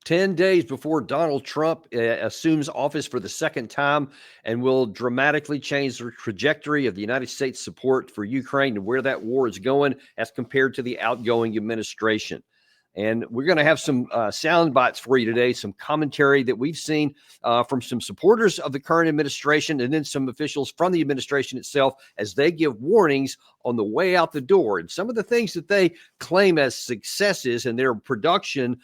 10 days before Donald Trump assumes office for the second time and will dramatically change the trajectory of the United States support for Ukraine and where that war is going as compared to the outgoing administration. And we're going to have some sound bites for you today, some commentary that we've seen from some supporters of the current administration and then some officials from the administration itself as they give warnings on the way out the door. And some of the things that they claim as successes in their production,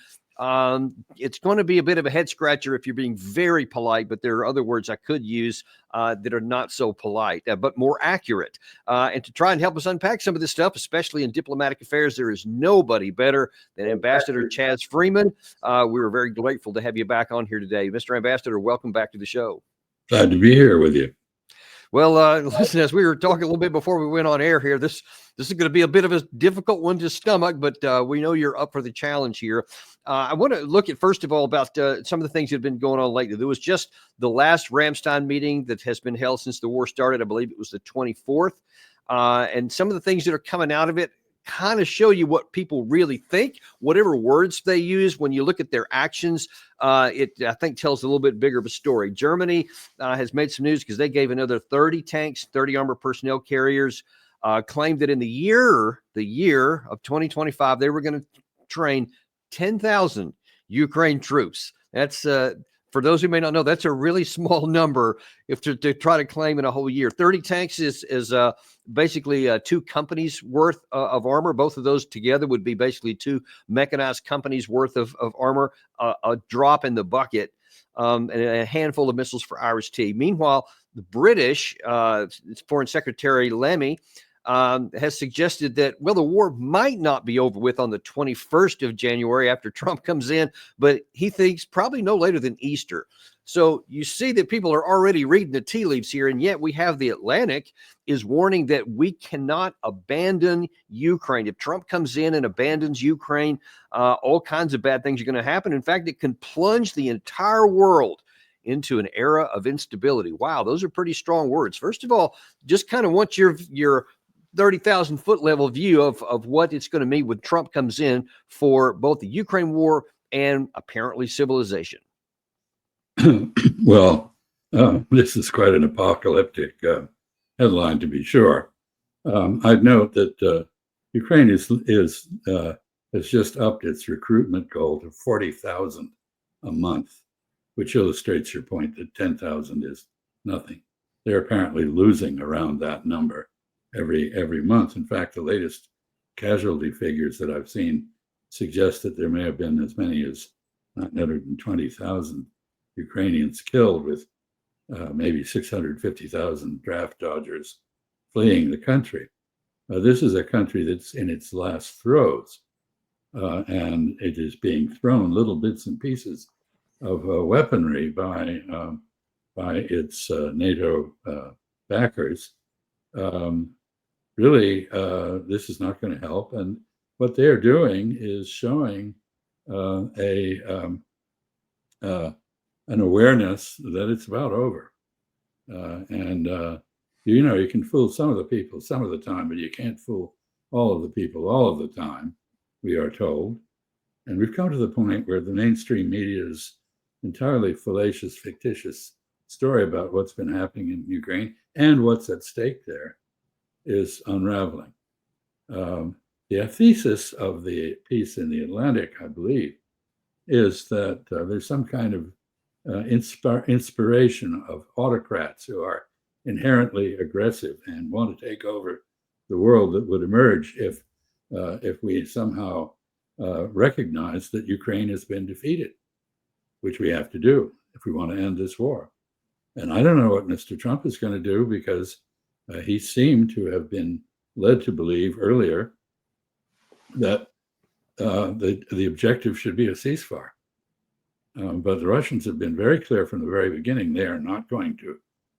it's going to be a bit of a head scratcher if you're being very polite, but there are other words I could use that are not so polite, but more accurate. And to try and help us unpack some of this stuff, especially in diplomatic affairs, there is nobody better than Ambassador Chaz Freeman. We were very grateful to have you back on here today. Mr. Ambassador, welcome back to the show. Glad to be here with you. Well, listen, as we were talking a little bit before we went on air here, this is going to be a bit of a difficult one to stomach, but we know you're up for the challenge here. I want to look at, first of all, about some of the things that have been going on lately. There was just the last Ramstein meeting that has been held since the war started. I believe it was the 24th. And some of the things that are coming out of it kind of show you what people really think, whatever words they use. When you look at their actions, it, I think, tells a little bit bigger of a story. Germany has made some news because they gave another 30 tanks, 30 armored personnel carriers, claimed that in the year of 2025, they were going to train 10,000 Ukraine troops. That's for those who may not know, that's a really small number if to try to claim in a whole year. 30 tanks is basically 2 companies worth of armor. Both of those together would be basically 2 mechanized companies worth of armor, a drop in the bucket, and a handful of missiles for Irish-T. Meanwhile, the British Foreign Secretary Lemmy has suggested that, well, the war might not be over with on the 21st of January after Trump comes in, but he thinks probably no later than Easter. So you see that people are already reading the tea leaves here, and yet we have the Atlantic is warning that we cannot abandon Ukraine. If Trump comes in and abandons Ukraine, all kinds of bad things are going to happen. In fact, it can plunge the entire world into an era of instability. Wow, those are pretty strong words. First of all, just kind of want your 30,000 foot level view of what it's going to mean when Trump comes in for both the Ukraine war and apparently civilization. Well, this is quite an apocalyptic headline, to be sure. I'd note that Ukraine has just upped its recruitment goal to 40,000 a month, which illustrates your point that 10,000 is nothing. They're apparently losing around that number every month. In fact, the latest casualty figures that I've seen suggest that there may have been as many as 920,000 Ukrainians killed, with maybe 650,000 draft dodgers fleeing the country. This is a country that's in its last throes, and it is being thrown little bits and pieces of weaponry by its NATO backers. Really, this is not going to help. And what they're doing is showing an awareness that it's about over. You can fool some of the people some of the time, but you can't fool all of the people all of the time, we are told. And we've come to the point where the mainstream media's entirely fallacious, fictitious story about what's been happening in Ukraine and what's at stake there is unraveling. The thesis of the piece in the Atlantic, I believe, is that there's some kind of inspiration of autocrats who are inherently aggressive and want to take over the world that would emerge if we somehow recognize that Ukraine has been defeated, which we have to do if we want to end this war. And I don't know what Mr. Trump is going to do, because he seemed to have been led to believe earlier that the objective should be a ceasefire. But the Russians have been very clear from the very beginning they are not going to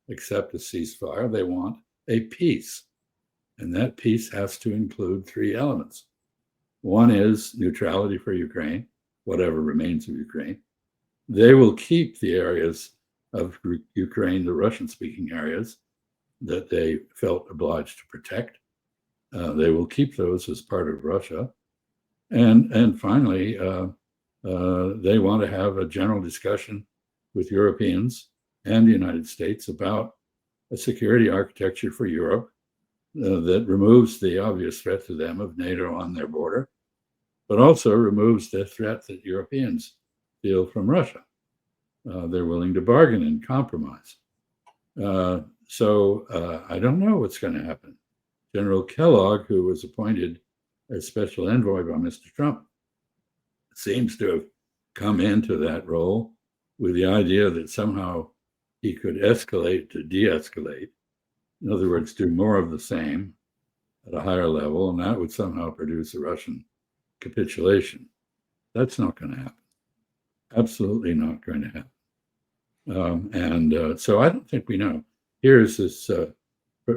accept a ceasefire. They want a peace. And that peace has to include 3 elements. One is neutrality for Ukraine, whatever remains of Ukraine. They will keep the areas of Ukraine, the Russian-speaking areas, that they felt obliged to protect. They will keep those as part of Russia. And finally, They want to have a general discussion with Europeans and the United States about a security architecture for Europe that removes the obvious threat to them of NATO on their border, but also removes the threat that Europeans feel from Russia. They're willing to bargain and compromise. So I don't know what's going to happen. General Kellogg, who was appointed as special envoy by Mr. Trump, seems to have come into that role with the idea that somehow he could escalate to de-escalate. In other words, do more of the same at a higher level, and that would somehow produce a Russian capitulation. That's not going to happen. Absolutely not going to happen. So I don't think we know. Here's this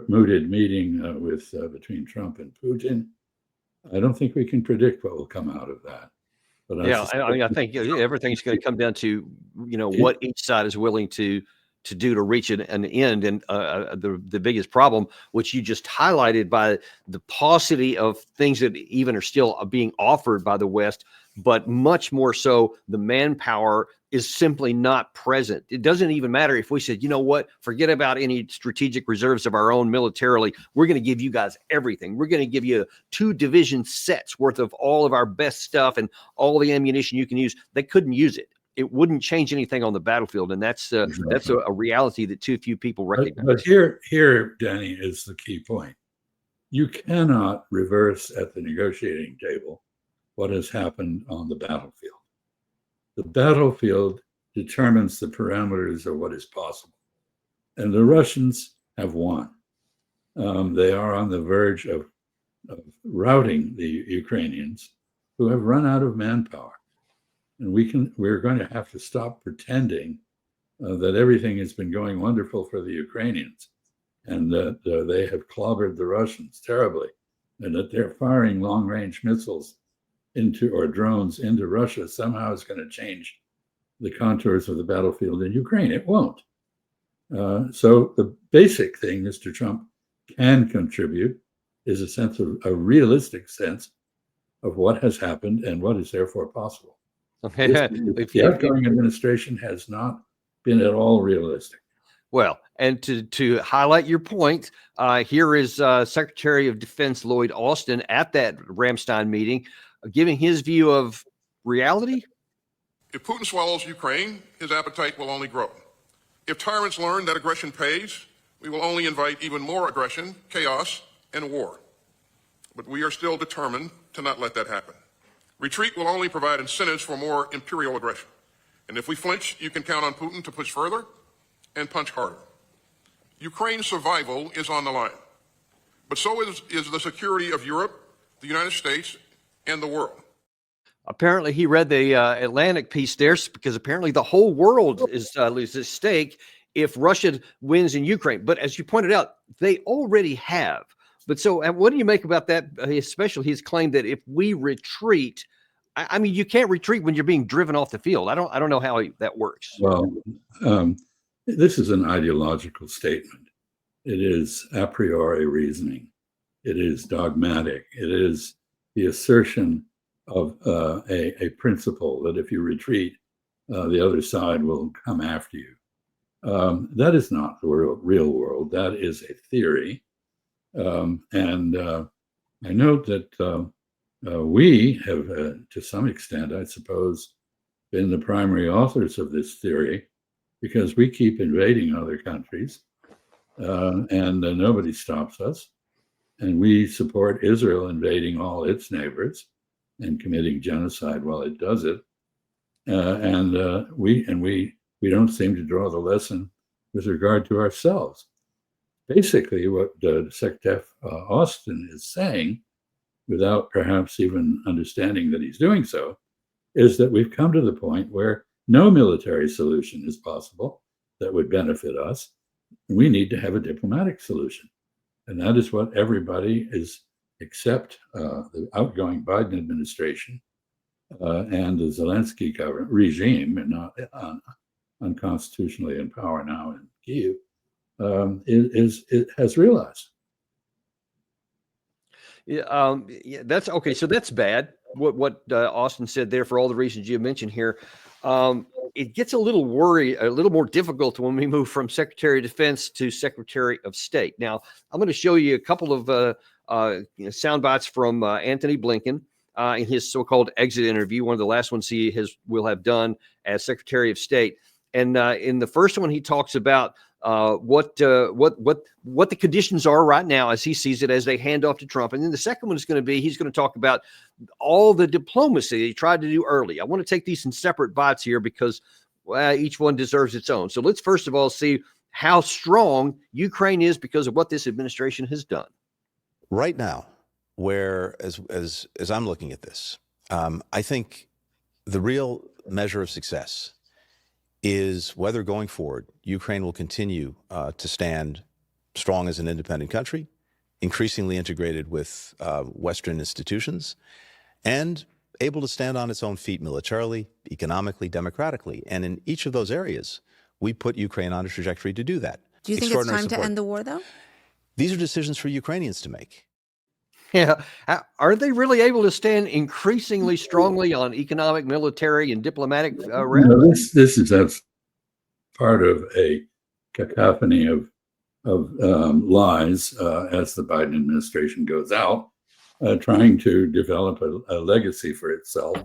mooted meeting between Trump and Putin. I don't think we can predict what will come out of that. But I think everything's going to come down to what each side is willing to do to reach an end. And the biggest problem, which you just highlighted by the paucity of things that even are still being offered by the West, but much more so the manpower is simply not present. It doesn't even matter if we said, you know what, forget about any strategic reserves of our own militarily. We're going to give you guys everything. We're going to give you 2 division sets worth of all of our best stuff and all the ammunition you can use. They couldn't use it. It wouldn't change anything on the battlefield. And that's a reality that too few people recognize. But here, Danny, is the key point. You cannot reverse at the negotiating table what has happened on the battlefield. The battlefield determines the parameters of what is possible. And the Russians have won. They are on the verge of routing the Ukrainians, who have run out of manpower. And we're going to have to stop pretending that everything has been going wonderful for the Ukrainians and that they have clobbered the Russians terribly and that they're firing long-range missiles or drones into Russia somehow is going to change the contours of the battlefield in Ukraine. It won't. So the basic thing Mr. Trump can contribute is a realistic sense of what has happened and what is therefore possible. The outgoing administration has not been at all realistic. Well, and to highlight your point, here is Secretary of Defense Lloyd Austin at that Ramstein meeting, giving his view of reality. If Putin swallows Ukraine, his appetite will only grow. If tyrants learn that aggression pays, we will only invite even more aggression, chaos, and war. But we are still determined to not let that happen. Retreat will only provide incentives for more imperial aggression. And if we flinch, you can count on Putin to push further and punch harder. Ukraine's survival is on the line. But so is the security of Europe, the United States, and the world. Apparently, he read the Atlantic piece there because apparently the whole world is at stake if Russia wins in Ukraine. But as you pointed out, they already have. But so what do you make about that, especially his claim that if we retreat, I mean, you can't retreat when you're being driven off the field. I don't know how that works. Well, this is an ideological statement. It is a priori reasoning. It is dogmatic. It is the assertion of a principle that if you retreat, the other side will come after you. That is not the real world. That is a theory. And I note that we have, to some extent, I suppose, been the primary authors of this theory because we keep invading other countries and nobody stops us. And we support Israel invading all its neighbors and committing genocide while it does it. We don't seem to draw the lesson with regard to ourselves. Basically, what Secretary Austin is saying, without perhaps even understanding that he's doing so, is that we've come to the point where no military solution is possible that would benefit us. We need to have a diplomatic solution. And that is what everybody is, except the outgoing Biden administration and the Zelensky regime, and not unconstitutionally in power now in Kyiv, it has realized. Yeah, that's okay. So that's bad. what Austin said there for all the reasons you mentioned here. It gets a little more difficult when we move from Secretary of Defense to Secretary of State. Now, I'm going to show you a couple of sound bites from Anthony Blinken in his so-called exit interview, one of the last ones he will have done as Secretary of State. And in the first one, he talks about what the conditions are right now as he sees it as they hand off to Trump. And then the second one is going to be, he's going to talk about all the diplomacy he tried to do early. I want to take these in separate bites here because each one deserves its own. So let's first of all see how strong Ukraine is because of what this administration has done. Right now, as I'm looking at this, I think the real measure of success is whether going forward, Ukraine will continue to stand strong as an independent country, increasingly integrated with Western institutions, and able to stand on its own feet militarily, economically, democratically. And in each of those areas, we put Ukraine on a trajectory to do that. Do you think it's time to end the war, though? These are decisions for Ukrainians to make. Yeah. Are they really able to stand increasingly strongly on economic, military, and diplomatic grounds? This is part of a cacophony of lies as the Biden administration goes out, trying to develop a legacy for itself,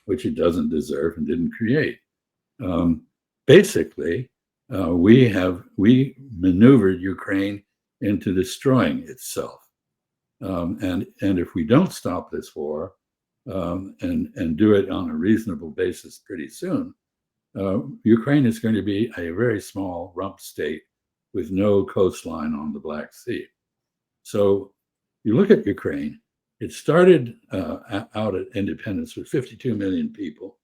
which it doesn't deserve and didn't create. Basically, we maneuvered Ukraine into destroying itself. And if we don't stop this war and do it on a reasonable basis pretty soon, Ukraine is going to be a very small rump state with no coastline on the Black Sea. So you look at Ukraine, it started out at independence with 52 million people.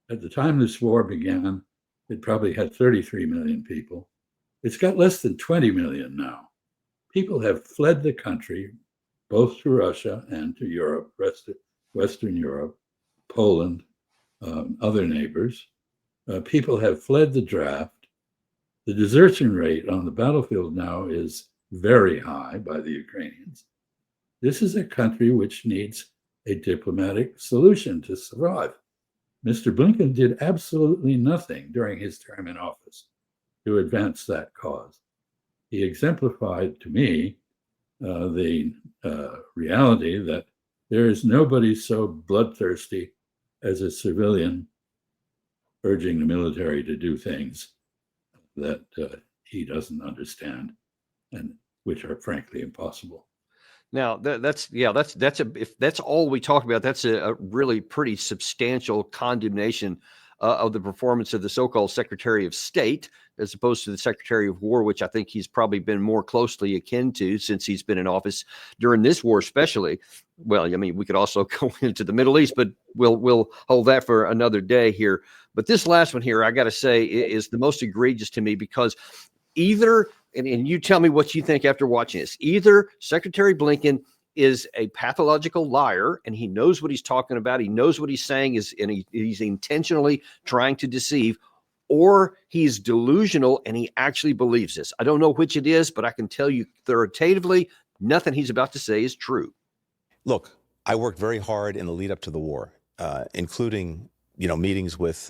At the time this war began, it probably had 33 million people. It's got less than 20 million now. People have fled the country, both to Russia and to Europe, Western Europe, Poland, other neighbors. People have fled the draft. The desertion rate on the battlefield now is very high by the Ukrainians. This is a country which needs a diplomatic solution to survive. Mr. Blinken did absolutely nothing during his term in office to advance that cause. He exemplified to me the reality that there is nobody so bloodthirsty as a civilian urging the military to do things that he doesn't understand and which are frankly impossible. Now if that's all we talk about, that's a really pretty substantial condemnation of the performance of the so-called Secretary of State, as opposed to the Secretary of War, which I think he's probably been more closely akin to since he's been in office during this war, especially. Well, I mean, we could also go into the Middle East, but we'll hold that for another day here. But this last one here, I got to say, is the most egregious to me because either, and you tell me what you think after watching this, either Secretary Blinken is a pathological liar and he knows what he's talking about, he knows what he's saying and he's intentionally trying to deceive, or he's delusional and he actually believes this. I don't know which it is, but I can tell you authoritatively, nothing he's about to say is true. Look, I worked very hard in the lead up to the war, including meetings with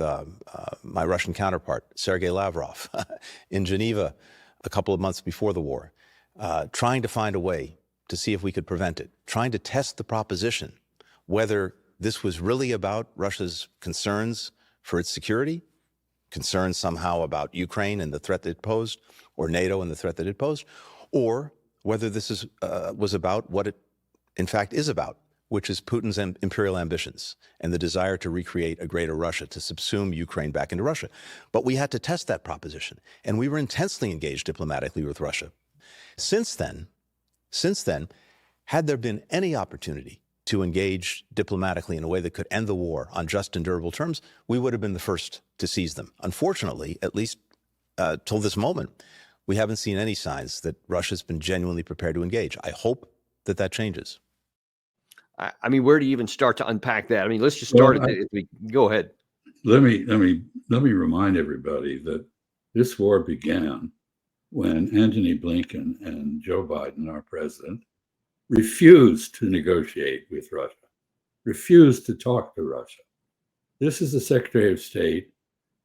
my Russian counterpart, Sergei Lavrov, in Geneva a couple of months before the war, trying to find a way to see if we could prevent it, trying to test the proposition, whether this was really about Russia's concerns for its security, concerns somehow about Ukraine and the threat that it posed, or NATO and the threat that it posed, or whether this was about what it in fact is about, which is Putin's imperial ambitions and the desire to recreate a greater Russia, to subsume Ukraine back into Russia. But we had to test that proposition, and we were intensely engaged diplomatically with Russia. Since then, had there been any opportunity to engage diplomatically in a way that could end the war on just and durable terms, we would have been the first to seize them. Unfortunately, at least till this moment, we haven't seen any signs that Russia's been genuinely prepared to engage. I hope that changes. I mean, where do you even start to unpack that? I mean, let's just start go ahead. Let me remind everybody that this war began when Antony Blinken and Joe Biden, our president, refused to negotiate with Russia. refused to talk to Russia. This is the Secretary of State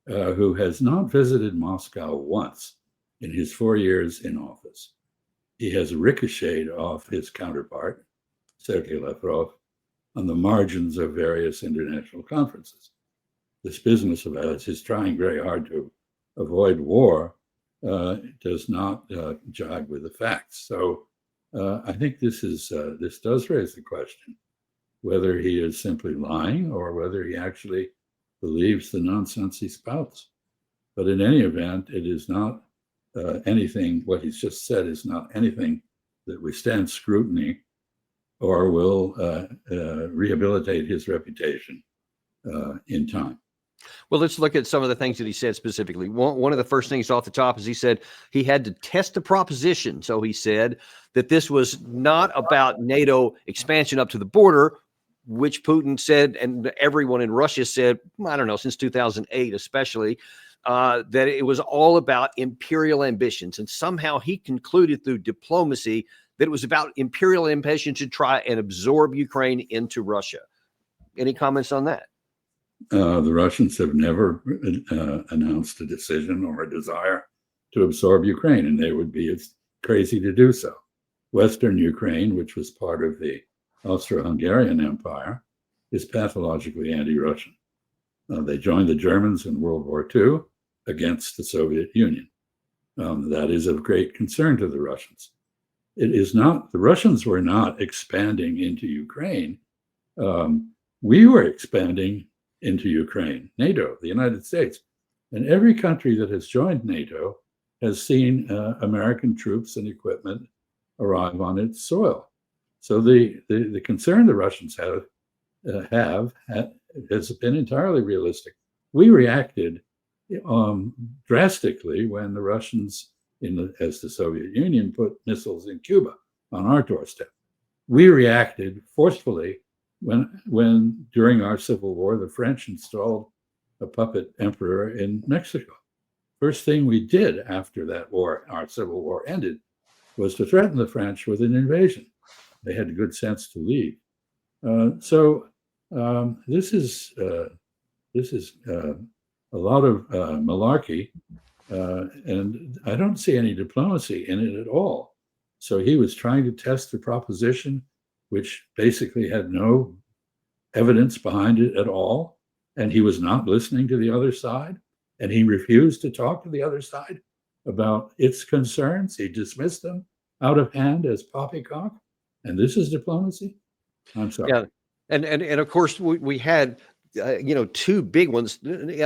who has not visited Moscow once in his 4 years in office. He has ricocheted off his counterpart, Sergei Lavrov, on the margins of various international conferences. This business of his trying very hard to avoid war does not jive with the facts. So I think this does raise the question whether he is simply lying or whether he actually believes the nonsense he spouts. But in any event, it is not anything, what he's just said is not anything that withstands scrutiny or will rehabilitate his reputation in time. Well, let's look at some of the things that he said specifically. One of the first things off the top is he said he had to test the proposition. So he said that this was not about NATO expansion up to the border, which Putin said, and everyone in Russia said, I don't know, since 2008 especially, that it was all about imperial ambitions. And somehow he concluded through diplomacy that it was about imperial ambition to try and absorb Ukraine into Russia. Any comments on that? The Russians have never announced a decision or a desire to absorb Ukraine, and they would be crazy to do so. Western Ukraine, which was part of the Austro-Hungarian Empire, is pathologically anti-Russian. They joined the Germans in World War II against the Soviet Union. That is of great concern to the Russians. It is not, the Russians were not expanding into Ukraine. We were expanding into Ukraine, NATO, the United States. And every country that has joined NATO has seen American troops and equipment arrive on its soil. So the concern the Russians have has been entirely realistic. We reacted drastically when the Russians, as the Soviet Union, put missiles in Cuba on our doorstep. We reacted forcefully when during our Civil War, the French installed a puppet emperor in Mexico. First thing we did after that war, our Civil War ended, was to threaten the French with an invasion. They had the good sense to leave. This is a lot of malarkey, and I don't see any diplomacy in it at all. So he was trying to test the proposition, which basically had no evidence behind it at all, and he was not listening to the other side, and he refused to talk to the other side about its concerns. He dismissed them out of hand as poppycock, and this is diplomacy? I'm sorry. Yeah, and of course we had two big ones.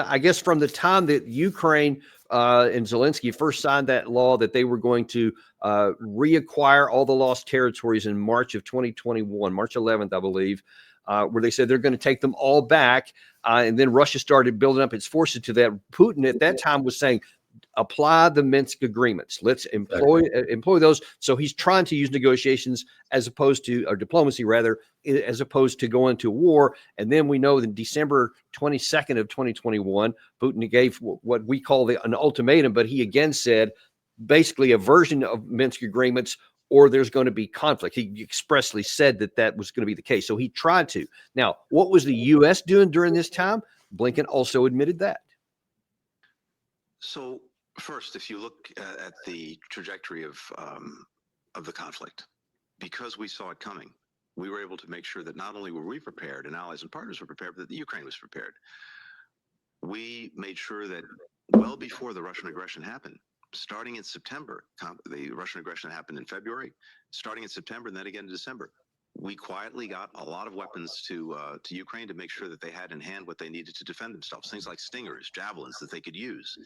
I guess from the time that Ukraine and Zelensky first signed that law that they were going to reacquire all the lost territories in March of 2021, March 11th, I believe, where they said they're going to take them all back. And then Russia started building up its forces to that. Putin at that time was saying, apply the Minsk agreements. Let's employ those. So he's trying to use negotiations as opposed to, or diplomacy rather, as opposed to going to war. And then we know that December 22nd of 2021, Putin gave what we call an ultimatum, but he again said basically a version of Minsk agreements, or there's going to be conflict. He expressly said that was going to be the case. So he tried to. Now, what was the U.S. doing during this time? Blinken also admitted that. So first, if you look at the trajectory of the conflict, because we saw it coming, we were able to make sure that not only were we prepared and allies and partners were prepared, but that the Ukraine was prepared. We made sure that well before the Russian aggression happened, starting in September, the Russian aggression happened in February, starting in September and then again in December, we quietly got a lot of weapons to Ukraine to make sure that they had in hand what they needed to defend themselves. Things like Stingers, javelins that they could use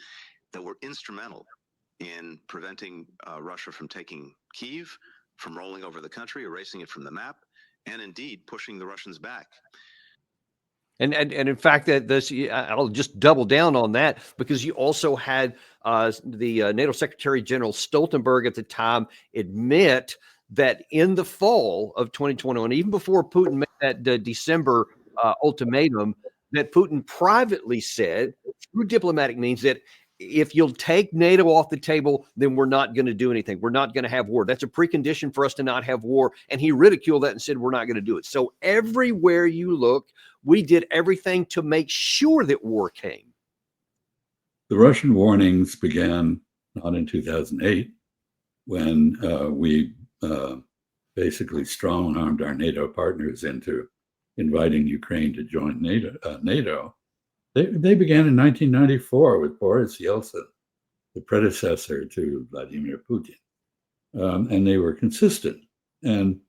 that were instrumental in preventing Russia from taking Kyiv, from rolling over the country, erasing it from the map, and indeed pushing the Russians back. And in fact, I'll just double down on that, because you also had the NATO Secretary General Stoltenberg at the time admit that in the fall of 2021, even before Putin made that December ultimatum, that Putin privately said through diplomatic means that if you'll take NATO off the table, then we're not going to do anything. We're not going to have war. That's a precondition for us to not have war. And he ridiculed that and said, we're not going to do it. So everywhere you look, we did everything to make sure that war came. The Russian warnings began not in 2008, when we basically strong-armed our NATO partners into inviting Ukraine to join NATO. They began in 1994 with Boris Yeltsin, the predecessor to Vladimir Putin, and they were consistent. And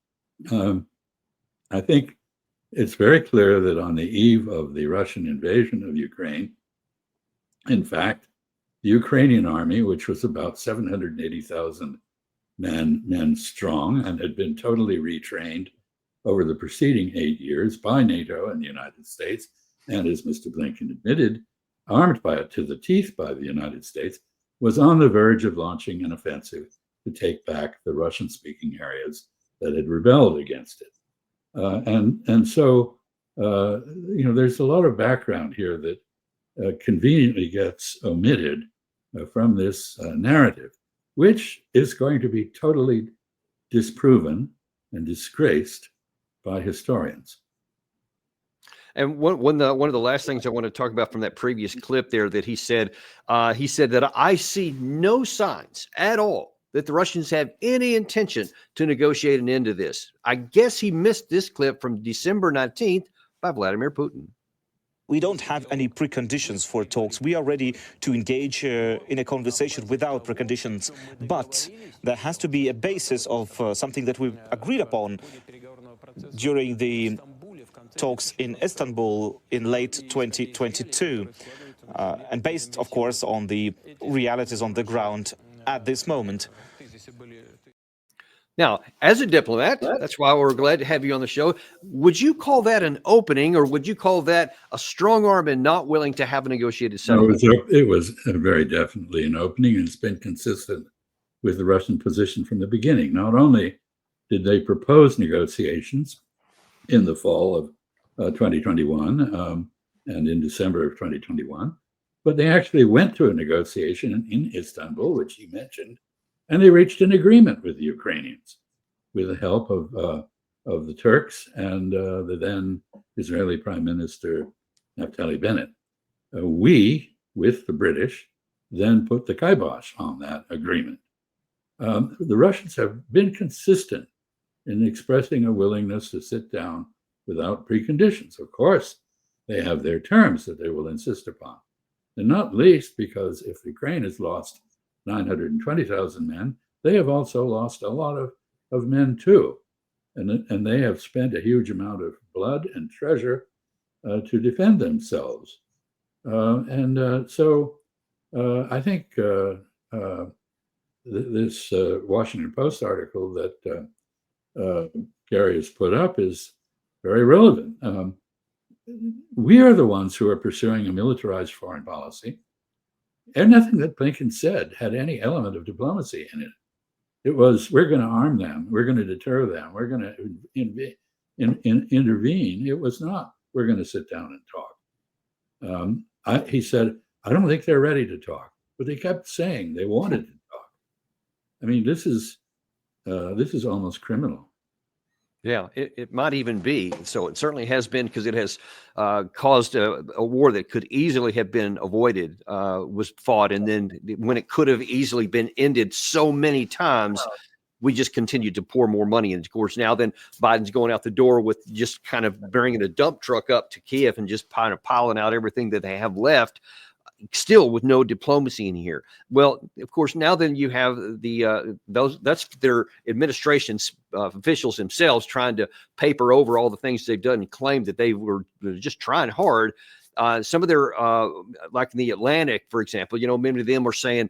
I think it's very clear that on the eve of the Russian invasion of Ukraine, in fact, the Ukrainian army, which was about 780,000 men strong and had been totally retrained over the preceding 8 years by NATO and the United States, and as Mr. Blinken admitted, armed to the teeth by the United States, was on the verge of launching an offensive to take back the Russian-speaking areas that had rebelled against it. And so, there's a lot of background here that conveniently gets omitted from this narrative, which is going to be totally disproven and disgraced by historians. And one of the last things I want to talk about from that previous clip there that he said that I see no signs at all that the Russians have any intention to negotiate an end to this. I guess he missed this clip from December 19th by Vladimir Putin. We don't have any preconditions for talks. We are ready to engage in a conversation without preconditions. But there has to be a basis of something that we've agreed upon during the talks in Istanbul in late 2022. And based, of course, on the realities on the ground at this moment. Now, as a diplomat, that's why we're glad to have you on the show. Would you call that an opening, or would you call that a strong arm and not willing to have a negotiated settlement? No, it was very definitely an opening, and it's been consistent with the Russian position from the beginning. Not only did they propose negotiations in the fall of 2021 and in December of 2021, but they actually went to a negotiation in Istanbul, which he mentioned, and they reached an agreement with the Ukrainians with the help of the Turks and the then Israeli Prime Minister Naftali Bennett. We, with the British, then put the kibosh on that agreement. The Russians have been consistent in expressing a willingness to sit down without preconditions. Of course, they have their terms that they will insist upon, and not least because if Ukraine has lost 920,000 men, they have also lost a lot of men too. And they have spent a huge amount of blood and treasure to defend themselves. So I think this Washington Post article that Gary has put up is very relevant. We are the ones who are pursuing a militarized foreign policy. And nothing that Blinken said had any element of diplomacy in it. It was, we're going to arm them, we're going to deter them, we're going to intervene. It was not, we're going to sit down and talk. He said, I don't think they're ready to talk, but they kept saying they wanted to talk. I mean, this is almost criminal. Yeah, it might even be. So it certainly has been, because it has caused a war that could easily have been avoided, was fought. And then when it could have easily been ended so many times, we just continued to pour more money. And of course, now then Biden's going out the door with just kind of bringing a dump truck up to Kiev and just kind of piling out everything that they have left, still with no diplomacy in here. Well, of course, now then you have that's their administration's officials themselves trying to paper over all the things they've done and claim that they were just trying hard. Some of their, like in the Atlantic, for example, many of them are saying,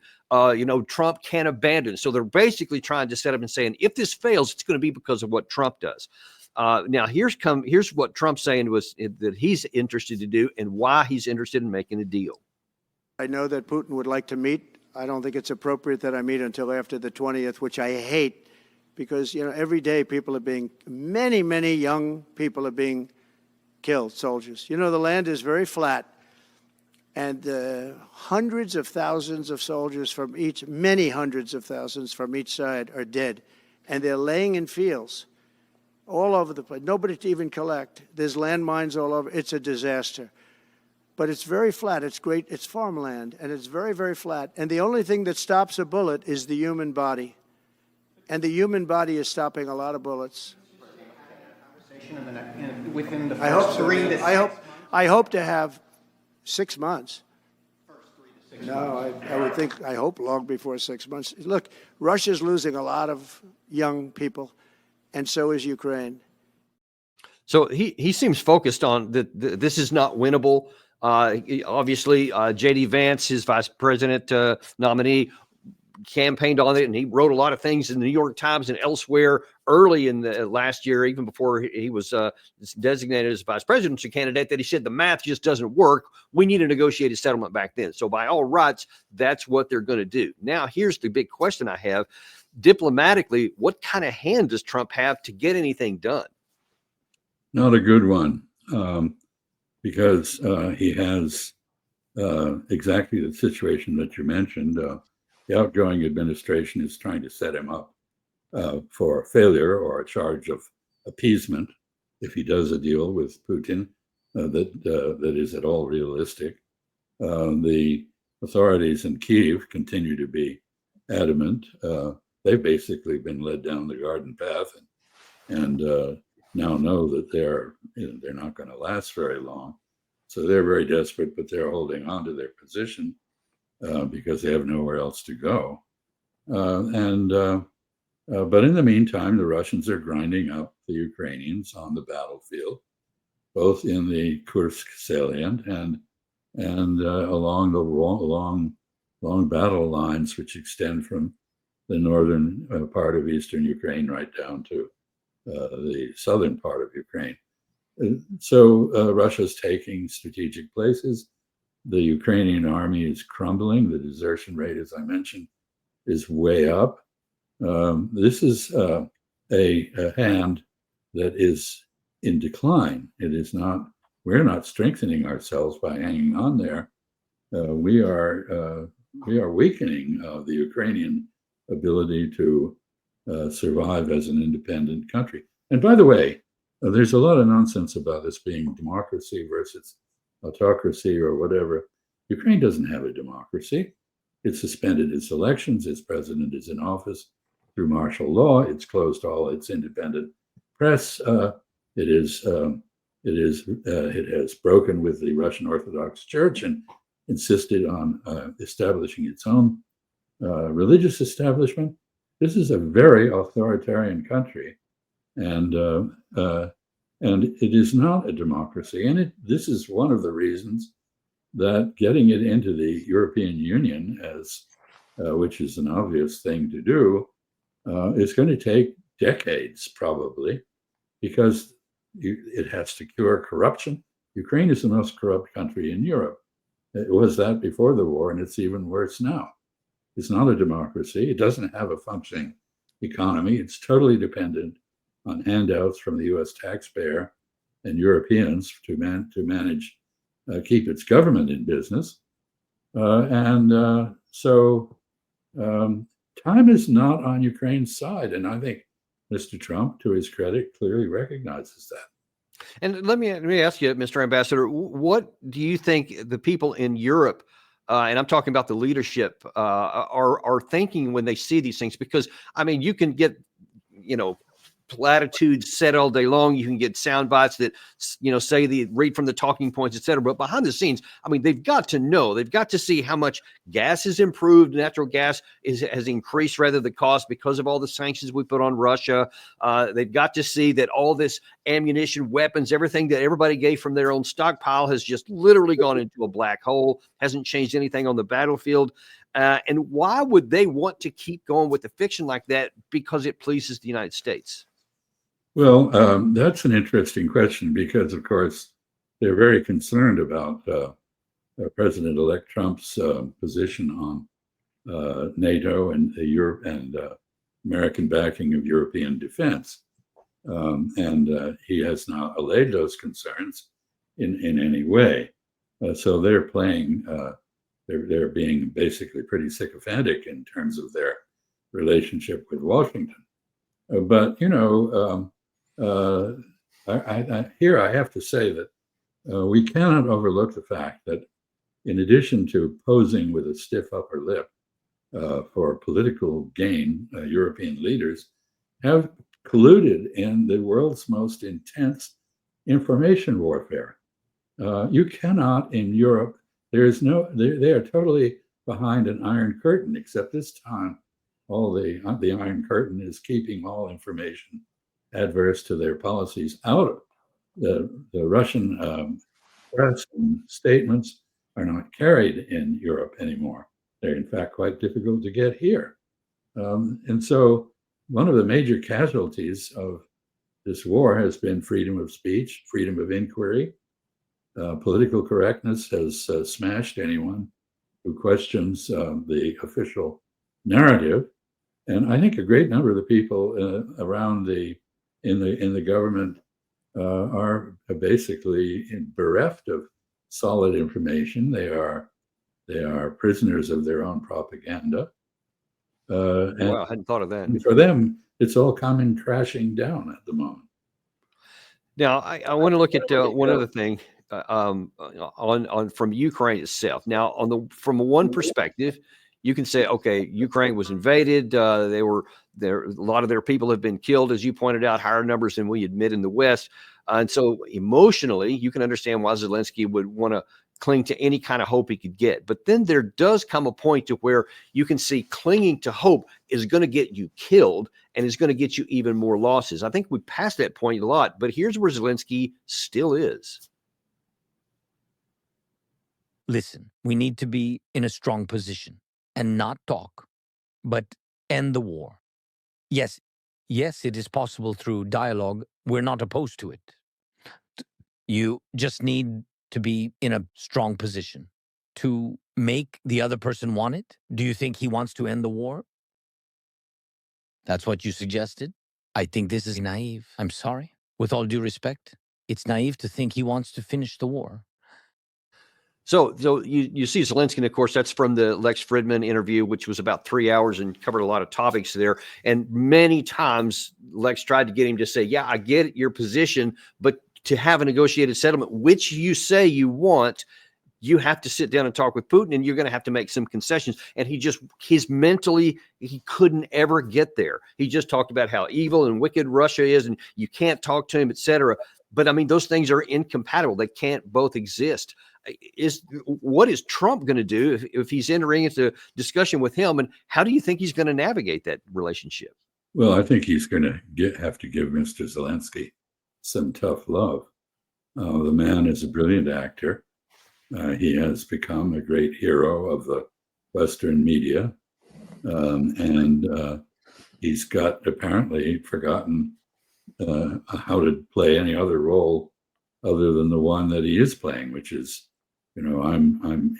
Trump can't abandon. So they're basically trying to set up and saying, if this fails, it's going to be because of what Trump does. Now here's what Trump's saying was that he's interested to do and why he's interested in making a deal. I know that Putin would like to meet. I don't think it's appropriate that I meet until after the 20th, which I hate, because, every day many young people are being killed, soldiers. The land is very flat, and hundreds of thousands of soldiers from each, many hundreds of thousands from each side are dead. And they're laying in fields all over the place. Nobody to even collect. There's landmines all over. It's a disaster. But it's very flat. It's great. It's farmland, and it's very, very flat. And the only thing that stops a bullet is the human body. And the human body is stopping a lot of bullets. Within the first 3 to 6 I hope to have 6 months. No, I would think, I hope long before 6 months. Look, Russia's losing a lot of young people, and so is Ukraine. So he seems focused on that. This is not winnable. Obviously, J.D. Vance, his vice president nominee, campaigned on it, and he wrote a lot of things in the New York Times and elsewhere early in the last year, even before he was designated as vice presidential candidate, that he said the math just doesn't work. We need a negotiated settlement back then. So by all rights, that's what they're going to do. Now, here's the big question I have. Diplomatically, what kind of hand does Trump have to get anything done? Not a good one, because he has exactly the situation that you mentioned. The outgoing administration is trying to set him up for failure or a charge of appeasement if he does a deal with Putin that is at all realistic. The authorities in Kyiv continue to be adamant. They've basically been led down the garden path and now know that they're not going to last very long. So they're very desperate, but they're holding on to their position because they have nowhere else to go. But in the meantime, the Russians are grinding up the Ukrainians on the battlefield, both in the Kursk salient and along the long battle lines which extend from the northern part of eastern Ukraine right down to the southern part of Ukraine. So Russia's taking strategic places. The Ukrainian army is crumbling. The desertion rate, as I mentioned, is way up. This is a hand that is in decline. It is not. We're not strengthening ourselves by hanging on there. We are weakening the Ukrainian ability to survive as an independent country. And by the way, there's a lot of nonsense about this being democracy versus autocracy or whatever. Ukraine doesn't have a democracy. It suspended its elections. Its president is in office through martial law. It's closed all its independent press. It has broken with the Russian Orthodox Church and insisted on establishing its own religious establishment. This is a very authoritarian country, and it is not a democracy. And this is one of the reasons that getting it into the European Union, which is an obvious thing to do, is going to take decades probably, because it has to cure corruption. Ukraine is the most corrupt country in Europe. It was that before the war, and it's even worse now. It's not a democracy. It doesn't have a functioning economy. It's totally dependent on handouts from the U.S. taxpayer and Europeans to manage, keep its government in business. So time is not on Ukraine's side. And I think Mr. Trump, to his credit, clearly recognizes that. And let me ask you, Mr. Ambassador, what do you think the people in Europe, and I'm talking about the leadership, are thinking when they see these things? Because, I mean, you can get, platitudes said all day long. You can get sound bites that, read from the talking points, et cetera. But behind the scenes, I mean, they've got to know, they've got to see how much gas has improved. Natural gas has increased rather the cost because of all the sanctions we put on Russia. They've got to see that all this ammunition, weapons, everything that everybody gave from their own stockpile has just literally gone into a black hole, hasn't changed anything on the battlefield. And why would they want to keep going with the fiction like that? Because it pleases the United States. Well, that's an interesting question because, of course, they're very concerned about President-elect Trump's position on NATO and Europe and American backing of European defense. And he has not allayed those concerns in any way. So they're playing, they're being basically pretty sycophantic in terms of their relationship with Washington. But, you know, here I have to say that we cannot overlook the fact that in addition to posing with a stiff upper lip for political gain, European leaders have colluded in the world's most intense information warfare. You cannot in Europe, there is no, they are totally behind an iron curtain, except this time all the iron curtain is keeping all information adverse to their policies out of the Russian press and statements are not carried in Europe anymore. They're in fact quite difficult to get here. And so one of the major casualties of this war has been freedom of speech, freedom of inquiry. Political correctness has smashed anyone who questions the official narrative. And I think a great number of the people around in the government are basically bereft of solid information. They are prisoners of their own propaganda. Wow, I hadn't thought of that. And for them, it's all coming crashing down at the moment. Now, I want to look at one other thing on from Ukraine itself. Now, from one perspective, you can say, okay, Ukraine was invaded. They were there. A lot of their people have been killed, as you pointed out, higher numbers than we admit in the West. And so emotionally, you can understand why Zelensky would want to cling to any kind of hope he could get. But then there does come a point to where you can see clinging to hope is going to get you killed and is going to get you even more losses. I think we passed that point a lot, but here's where Zelensky still is. Listen, we need to be in a strong position and not talk, but end the war. Yes, it is possible through dialogue. We're not opposed to it. You just need to be in a strong position to make the other person want it. Do you think he wants to end the war? That's what you suggested? I think this is naive. I'm sorry. With all due respect, it's naive to think he wants to finish the war. So you see Zelensky, and of course, that's from the Lex Friedman interview, which was about 3 hours and covered a lot of topics there. And many times Lex tried to get him to say, yeah, I get your position, but to have a negotiated settlement, which you say you want, you have to sit down and talk with Putin, and you're going to have to make some concessions. And he couldn't ever get there. He just talked about how evil and wicked Russia is, and you can't talk to him, etc. But I mean, those things are incompatible. They can't both exist. What is Trump going to do if he's entering into discussion with him, and how do you think he's going to navigate that relationship? Well, I think he's going to have to give Mr. Zelensky some tough love. The man is a brilliant actor. He has become a great hero of the Western media, and he's apparently forgotten how to play any other role other than the one that he is playing, which is, I'm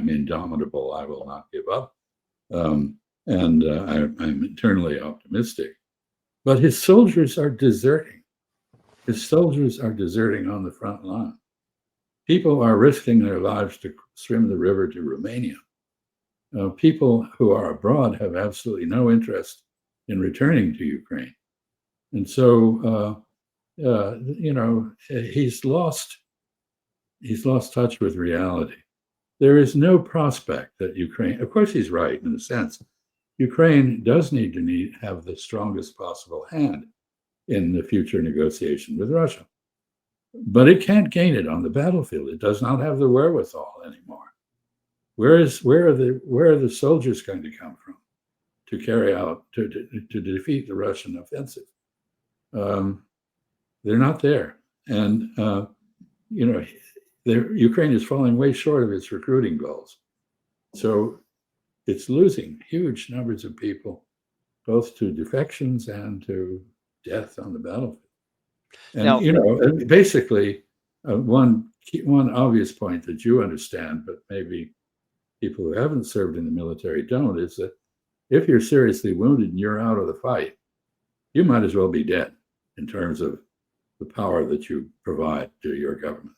indomitable. I will not give up, and I'm eternally optimistic. But his soldiers are deserting. His soldiers are deserting on the front line. People are risking their lives to swim the river to Romania. People who are abroad have absolutely no interest in returning to Ukraine. And so, he's lost touch with reality. There is no prospect that Ukraine, of course he's right in a sense, Ukraine does need to have the strongest possible hand in the future negotiation with Russia. But it can't gain it on the battlefield. It does not have the wherewithal anymore. Where are the soldiers going to come from to carry out to defeat the Russian offensive? They're not there, and Ukraine is falling way short of its recruiting goals. So it's losing huge numbers of people, both to defections and to death on the battlefield. And now, basically, one obvious point that you understand, but maybe people who haven't served in the military don't, is that if you're seriously wounded and you're out of the fight, you might as well be dead in terms of the power that you provide to your government.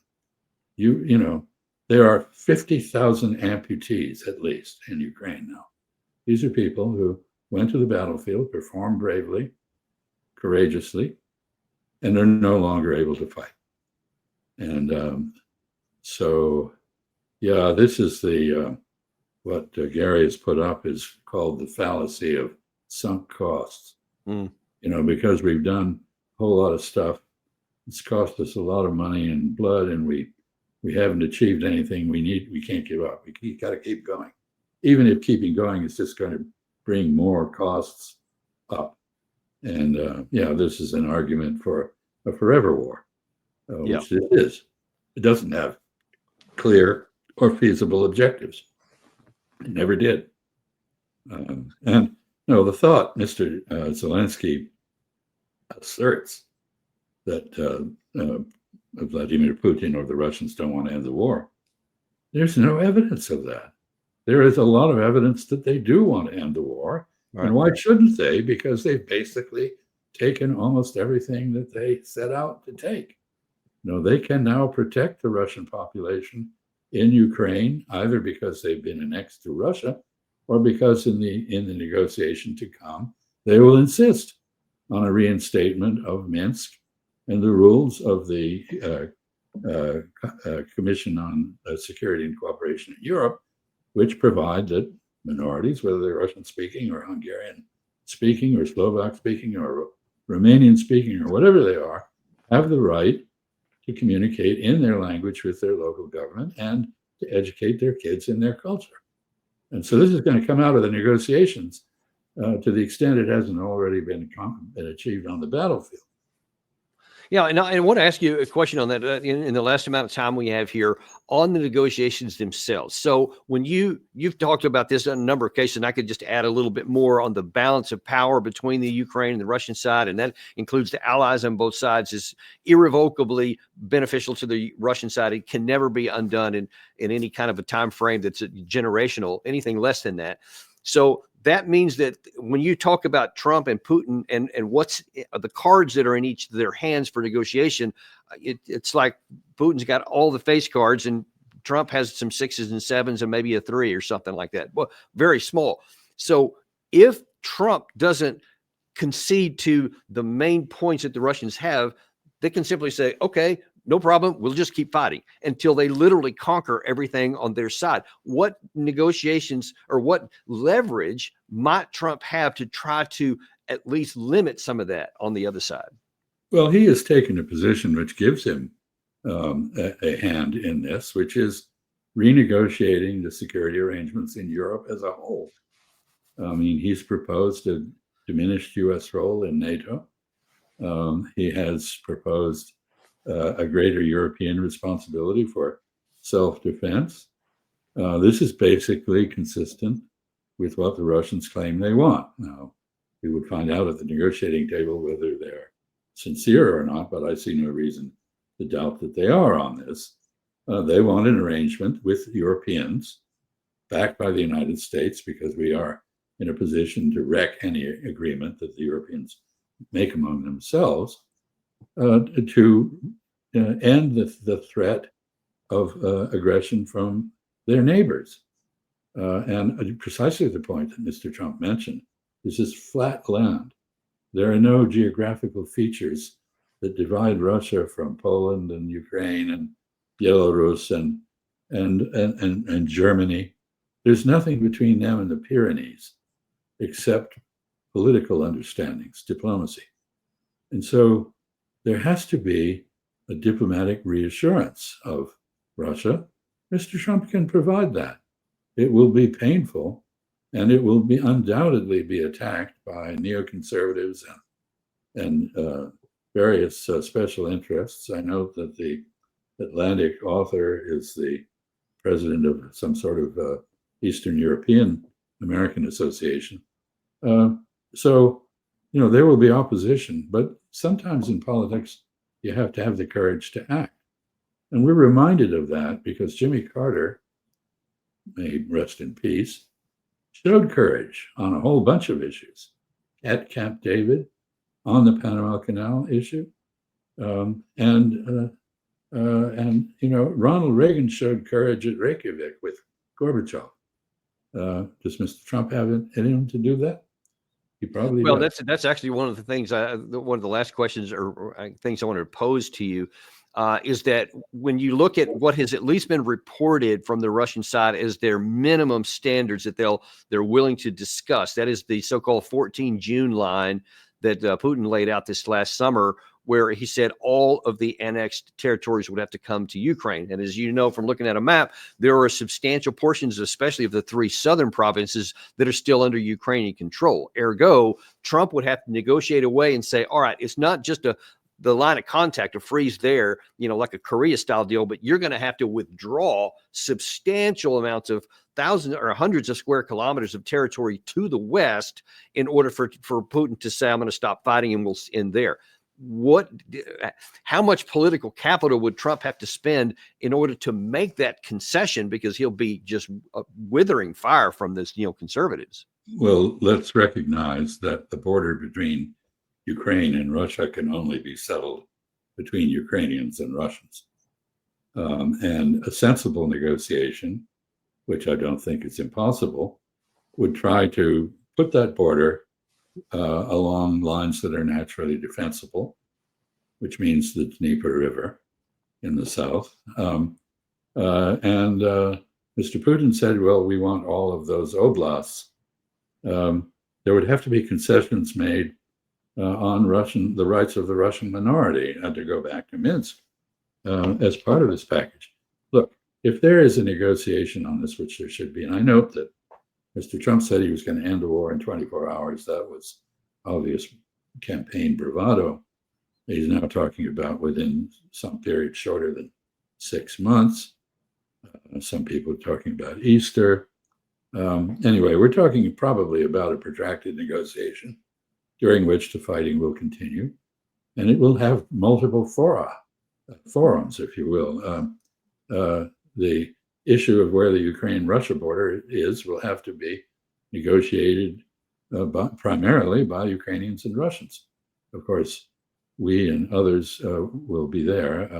There are 50,000 amputees at least in Ukraine now. These are people who went to the battlefield, performed bravely, courageously, and they're no longer able to fight. And so, yeah, this is the what Gary has put up is called the fallacy of sunk costs. You know, because we've done a whole lot of stuff, it's cost us a lot of money and blood, and we haven't achieved anything we can't give up. We got to keep going, even if keeping going is just going to bring more costs up. And yeah, this is an argument for a forever war, which it is. It doesn't have clear or feasible objectives. It never did. And no, the thought Mr. Zelensky asserts that Vladimir Putin or the Russians don't want to end the war. There's no evidence of that. There is a lot of evidence that they do want to end the war. Right. And why shouldn't they? Because they've basically taken almost everything that they set out to take. You know, they can now protect the Russian population in Ukraine, either because they've been annexed to Russia or because in the negotiation to come, they will insist on a reinstatement of Minsk and the rules of the Commission on Security and Cooperation in Europe, which provide that minorities, whether they're Russian speaking or Hungarian speaking or Slovak speaking or Romanian speaking or whatever they are, have the right to communicate in their language with their local government and to educate their kids in their culture. And so this is going to come out of the negotiations to the extent it hasn't already been achieved on the battlefield. Yeah, and I want to ask you a question on that in the last amount of time we have here on the negotiations themselves. So when you've talked about this in a number of cases, and I could just add a little bit more on the balance of power between the Ukraine and the Russian side, and that includes the allies on both sides, is irrevocably beneficial to the Russian side. It can never be undone in any kind of a time frame that's generational, anything less than that. So that means that when you talk about Trump and Putin and what's the cards that are in each of their hands for negotiation, it's like Putin's got all the face cards and Trump has some 6s and 7s and maybe a 3 or something like that. Well, very small. So if Trump doesn't concede to the main points that the Russians have, they can simply say, okay, no problem. We'll just keep fighting until they literally conquer everything on their side. What negotiations or what leverage might Trump have to try to at least limit some of that on the other side? Well, he has taken a position which gives him a hand in this, which is renegotiating the security arrangements in Europe as a whole. I mean, he's proposed a diminished U.S. role in NATO. He has proposed a greater European responsibility for self-defense. This is basically consistent with what the Russians claim they want. Now, we would find out at the negotiating table whether they're sincere or not, but I see no reason to doubt that they are on this. They want an arrangement with Europeans, backed by the United States, because we are in a position to wreck any agreement that the Europeans make among themselves, to end the threat of aggression from their neighbors. And precisely the point that Mr. Trump mentioned is this flat land. There are no geographical features that divide Russia from Poland and Ukraine and Belarus and Germany. There's nothing between them and the Pyrenees except political understandings, diplomacy. And so there has to be a diplomatic reassurance of Russia. Mr. Trump can provide that. It will be painful, and it will be undoubtedly be attacked by neoconservatives and various special interests. I know that the Atlantic author is the president of some sort of Eastern European American Association. So, you know, there will be opposition, but sometimes in politics, you have to have the courage to act. And we're reminded of that because Jimmy Carter, may rest in peace, showed courage on a whole bunch of issues at Camp David, on the Panama Canal issue. And And, you know, Ronald Reagan showed courage at Reykjavik with Gorbachev. Does Mr. Trump have it in him to do that? He probably Well, does. that's actually one of the things. One of the last questions or things I wanted to pose to you is that when you look at what has at least been reported from the Russian side as their minimum standards that they're willing to discuss, that is the so-called 14 June line that Putin laid out this last summer, where he said all of the annexed territories would have to come to Ukraine. And as you know from looking at a map, there are substantial portions, especially of the three southern provinces, that are still under Ukrainian control. Ergo, Trump would have to negotiate away and say, all right, it's not just the line of contact, a freeze there, you know, like a Korea-style deal, but you're going to have to withdraw substantial amounts of thousands or hundreds of square kilometers of territory to the west in order for Putin to say, I'm going to stop fighting and we'll end there. How much political capital would Trump have to spend in order to make that concession? Because he'll be just withering fire from this, you know, conservatives. Well, let's recognize that the border between Ukraine and Russia can only be settled between Ukrainians and Russians. And a sensible negotiation, which I don't think is impossible, would try to put that border along lines that are naturally defensible, which means the Dnieper River in the south. And Mr. Putin said, well, we want all of those oblasts. There would have to be concessions made on the rights of the Russian minority, and to go back to Minsk as part of this package. Look, if there is a negotiation on this, which there should be, and I note that Mr. Trump said he was going to end the war in 24 hours. That was obvious campaign bravado. He's now talking about within some period shorter than 6 months. Some people are talking about Easter. Anyway, we're talking probably about a protracted negotiation during which the fighting will continue. And it will have multiple forums, if you will. The issue of where the Ukraine-Russia border is will have to be negotiated primarily by Ukrainians and Russians. Of course, we and others will be there,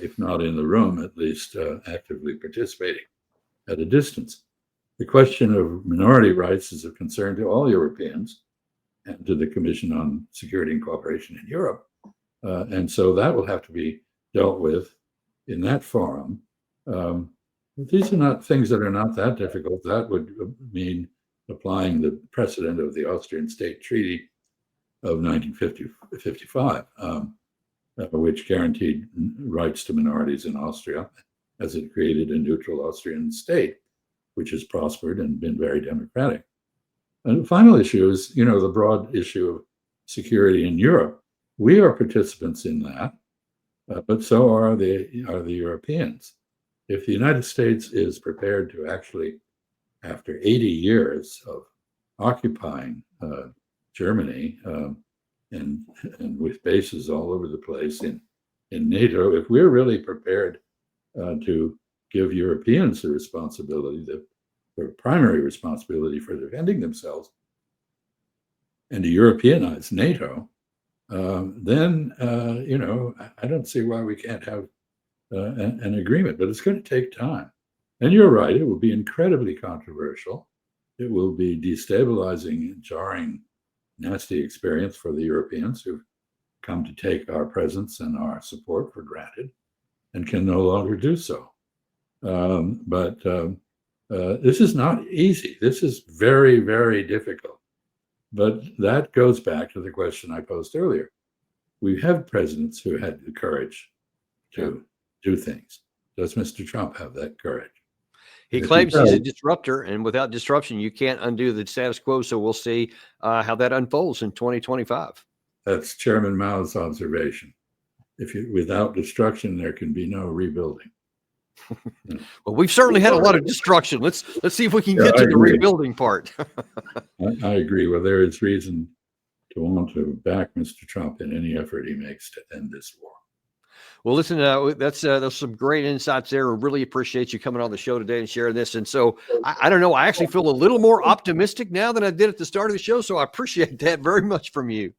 if not in the room, at least actively participating at a distance. The question of minority rights is of concern to all Europeans and to the Commission on Security and Cooperation in Europe. And so that will have to be dealt with in that forum. These are not things that are not that difficult. That would mean applying the precedent of the Austrian State Treaty of 1955, which guaranteed rights to minorities in Austria, as it created a neutral Austrian state, which has prospered and been very democratic. And the final issue is, you know, the broad issue of security in Europe. We are participants in that, but so are the Europeans. If the United States is prepared to actually, after 80 years of occupying Germany and with bases all over the place in NATO, if we're really prepared to give Europeans the responsibility, the primary responsibility for defending themselves, and to Europeanize NATO, then, you know, I don't see why we can't have an agreement, but it's going to take time. And you're right, it will be incredibly controversial. It will be destabilizing and jarring, nasty experience for the Europeans who've come to take our presence and our support for granted and can no longer do so. But this is not easy. This is very, very difficult. But that goes back to the question I posed earlier. We have presidents who had the courage to do things. Does Mr. Trump have that courage? He claims he's a disruptor, and without disruption, you can't undo the status quo. So we'll see how that unfolds in 2025. That's Chairman Mao's observation. Without destruction, there can be no rebuilding. Well, we've certainly had a lot of destruction. Let's see if we can get to the rebuilding part. I agree. Well, there is reason to want to back Mr. Trump in any effort he makes to end this war. Well, listen, that's some great insights there. We really appreciate you coming on the show today and sharing this. And so I don't know, I actually feel a little more optimistic now than I did at the start of the show. So I appreciate that very much from you.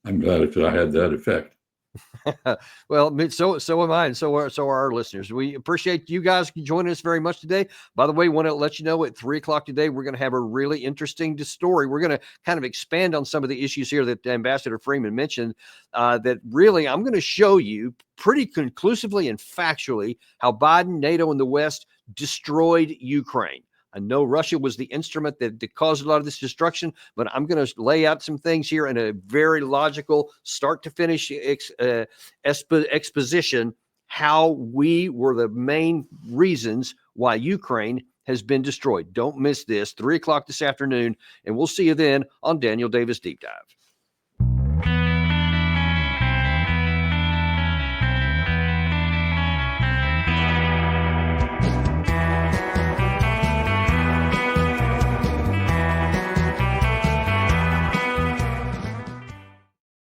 I'm glad if I had that effect. Well, so am I, and so are our listeners. We appreciate you guys joining us very much today. By the way, want to let you know at 3:00 today we're going to have a really interesting story. We're going to kind of expand on some of the issues here that Ambassador Freeman mentioned. That really, I'm going to show you pretty conclusively and factually how Biden, NATO, and the West destroyed Ukraine. I know Russia was the instrument that caused a lot of this destruction, but I'm going to lay out some things here in a very logical, start to finish exposition, how we were the main reasons why Ukraine has been destroyed. Don't miss this, 3:00 this afternoon, and we'll see you then on Daniel Davis Deep Dive.